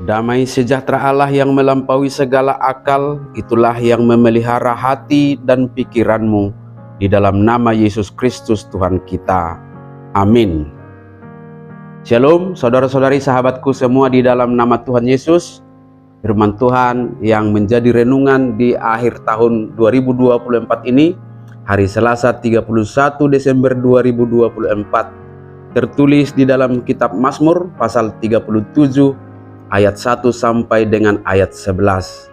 Damai sejahtera Allah yang melampaui segala akal, itulah yang memelihara hati dan pikiranmu di dalam nama Yesus Kristus Tuhan kita. Amin. Shalom saudara-saudari sahabatku semua di dalam nama Tuhan Yesus. Firman Tuhan yang menjadi renungan di akhir tahun 2024 ini, hari Selasa 31 Desember 2024, tertulis di dalam kitab Mazmur pasal 37 ayat 1 sampai dengan ayat 11.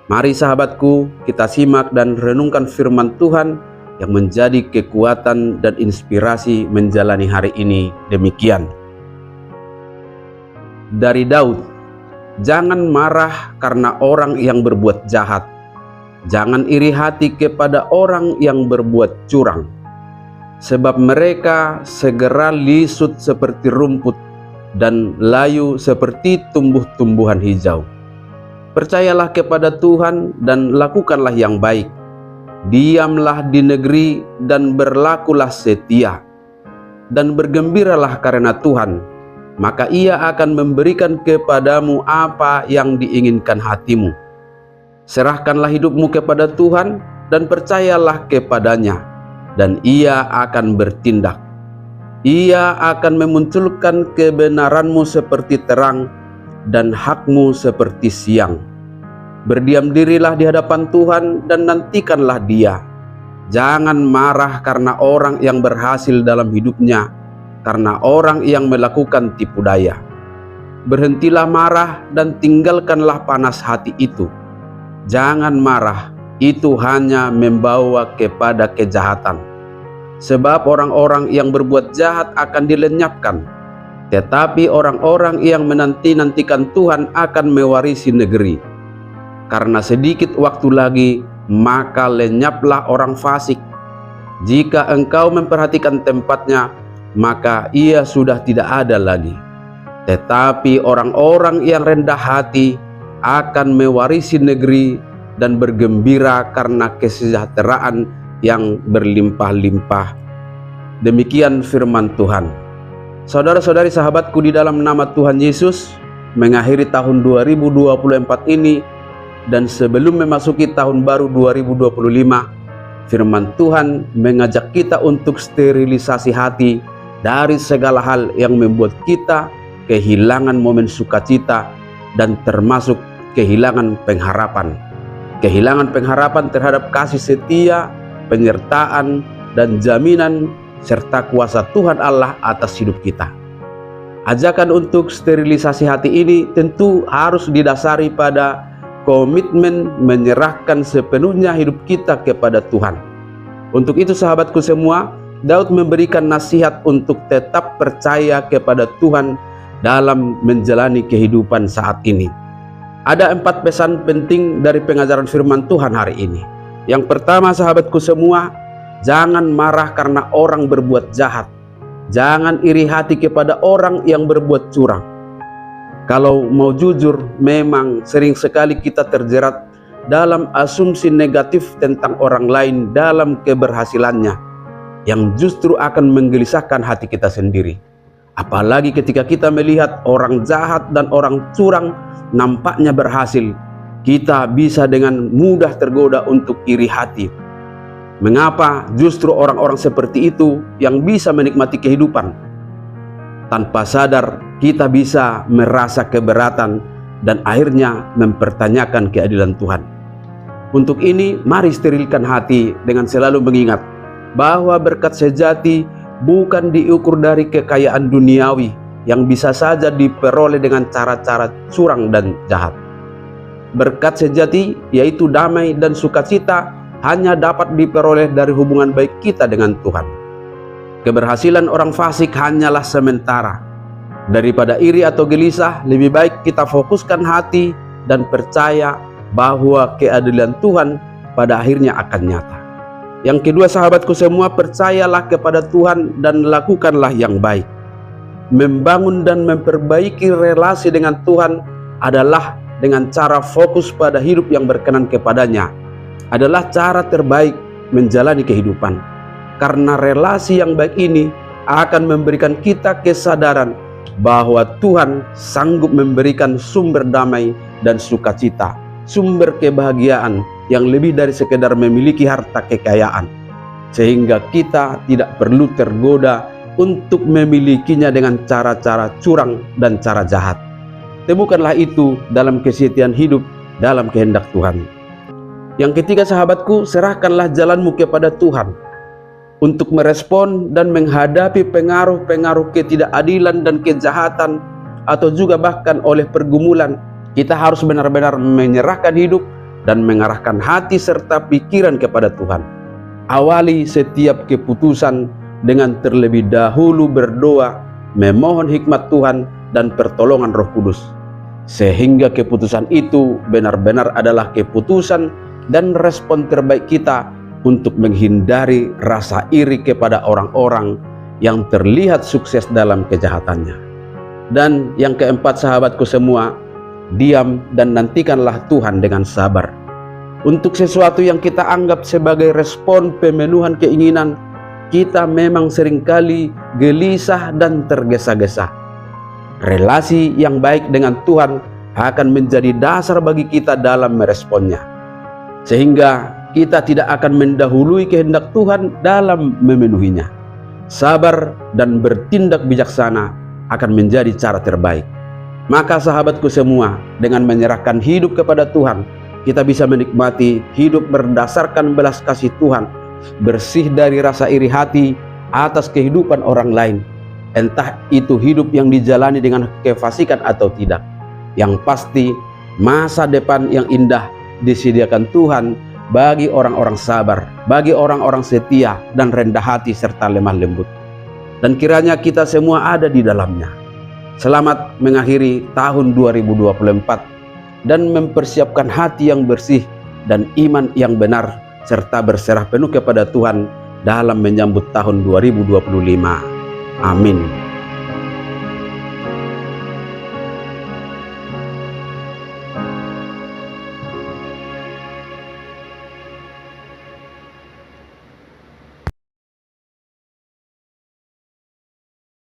Mari sahabatku, kita simak dan renungkan firman Tuhan yang menjadi kekuatan dan inspirasi menjalani hari ini. Demikian. Dari Daud, jangan marah karena orang yang berbuat jahat. Jangan iri hati kepada orang yang berbuat curang. Sebab mereka segera lisut seperti rumput dan layu seperti tumbuh-tumbuhan hijau. Percayalah kepada Tuhan dan lakukanlah yang baik. Diamlah di negeri dan berlakulah setia. Dan bergembiralah karena Tuhan, maka Ia akan memberikan kepadamu apa yang diinginkan hatimu. Serahkanlah hidupmu kepada Tuhan dan percayalah kepadanya, dan Ia akan bertindak. Ia akan memunculkan kebenaranmu seperti terang dan hakmu seperti siang. Berdiam dirilah di hadapan Tuhan dan nantikanlah Dia. Jangan marah karena orang yang berhasil dalam hidupnya, karena orang yang melakukan tipu daya. Berhentilah marah dan tinggalkanlah panas hati itu. Jangan marah, itu hanya membawa kepada kejahatan. Sebab orang-orang yang berbuat jahat akan dilenyapkan, tetapi orang-orang yang menanti-nantikan Tuhan akan mewarisi negeri. Karena sedikit waktu lagi, maka lenyaplah orang fasik. Jika engkau memperhatikan tempatnya, maka ia sudah tidak ada lagi. Tetapi orang-orang yang rendah hati akan mewarisi negeri dan bergembira karena kesejahteraan yang berlimpah-limpah. Demikian firman Tuhan. Saudara-saudari sahabatku di dalam nama Tuhan Yesus, mengakhiri tahun 2024 ini dan sebelum memasuki tahun baru 2025, firman Tuhan mengajak kita untuk sterilisasi hati dari segala hal yang membuat kita kehilangan momen sukacita dan termasuk kehilangan pengharapan. Kehilangan pengharapan terhadap kasih setia, penyertaan dan jaminan serta kuasa Tuhan Allah atas hidup kita. Ajakan untuk sterilisasi hati ini tentu harus didasari pada komitmen menyerahkan sepenuhnya hidup kita kepada Tuhan. Untuk itu sahabatku semua, Daud memberikan nasihat untuk tetap percaya kepada Tuhan dalam menjalani kehidupan saat ini. Ada 4 pesan penting dari pengajaran firman Tuhan hari ini. Yang pertama sahabatku semua, jangan marah karena orang berbuat jahat. Jangan iri hati kepada orang yang berbuat curang. Kalau mau jujur, memang sering sekali kita terjerat dalam asumsi negatif tentang orang lain dalam keberhasilannya, yang justru akan menggelisahkan hati kita sendiri. Apalagi ketika kita melihat orang jahat dan orang curang nampaknya berhasil, kita bisa dengan mudah tergoda untuk iri hati. Mengapa justru orang-orang seperti itu yang bisa menikmati kehidupan? Tanpa sadar kita bisa merasa keberatan dan akhirnya mempertanyakan keadilan Tuhan. Untuk ini mari sterilkan hati dengan selalu mengingat bahwa berkat sejati bukan diukur dari kekayaan duniawi yang bisa saja diperoleh dengan cara-cara curang dan jahat. Berkat sejati yaitu damai dan sukacita hanya dapat diperoleh dari hubungan baik kita dengan Tuhan. Keberhasilan orang fasik hanyalah sementara. Daripada iri atau gelisah, lebih baik kita fokuskan hati dan percaya bahwa keadilan Tuhan pada akhirnya akan nyata. Yang kedua sahabatku semua, percayalah kepada Tuhan dan lakukanlah yang baik. Membangun dan memperbaiki relasi dengan Tuhan adalah dengan cara fokus pada hidup yang berkenan kepadanya, adalah cara terbaik menjalani kehidupan. Karena relasi yang baik ini akan memberikan kita kesadaran bahwa Tuhan sanggup memberikan sumber damai dan sukacita, sumber kebahagiaan yang lebih dari sekedar memiliki harta kekayaan, sehingga kita tidak perlu tergoda untuk memilikinya dengan cara-cara curang dan cara jahat. Temukanlah itu dalam kesetiaan hidup dalam kehendak Tuhan. Yang ketiga sahabatku, serahkanlah jalanmu kepada Tuhan untuk merespon dan menghadapi pengaruh-pengaruh ketidakadilan dan kejahatan, atau juga bahkan oleh pergumulan. Kita harus benar-benar menyerahkan hidup dan mengarahkan hati serta pikiran kepada Tuhan. Awali setiap keputusan dengan terlebih dahulu berdoa, memohon hikmat Tuhan dan pertolongan Roh Kudus, sehingga keputusan itu benar-benar adalah keputusan dan respon terbaik kita untuk menghindari rasa iri kepada orang-orang yang terlihat sukses dalam kejahatannya. Dan yang keempat sahabatku semua, diam dan nantikanlah Tuhan dengan sabar. Untuk sesuatu yang kita anggap sebagai respon pemenuhan keinginan, kita memang seringkali gelisah dan tergesa-gesa. Relasi yang baik dengan Tuhan akan menjadi dasar bagi kita dalam meresponnya, sehingga kita tidak akan mendahului kehendak Tuhan dalam memenuhinya. Sabar dan bertindak bijaksana akan menjadi cara terbaik. Maka sahabatku semua, dengan menyerahkan hidup kepada Tuhan, kita bisa menikmati hidup berdasarkan belas kasih Tuhan, bersih dari rasa iri hati atas kehidupan orang lain, entah itu hidup yang dijalani dengan kefasikan atau tidak. Yang pasti, masa depan yang indah disediakan Tuhan bagi orang-orang sabar, bagi orang-orang setia dan rendah hati serta lemah lembut. Dan kiranya kita semua ada di dalamnya. Selamat mengakhiri tahun 2024 dan mempersiapkan hati yang bersih dan iman yang benar, serta berserah penuh kepada Tuhan dalam menyambut tahun 2025. Amin.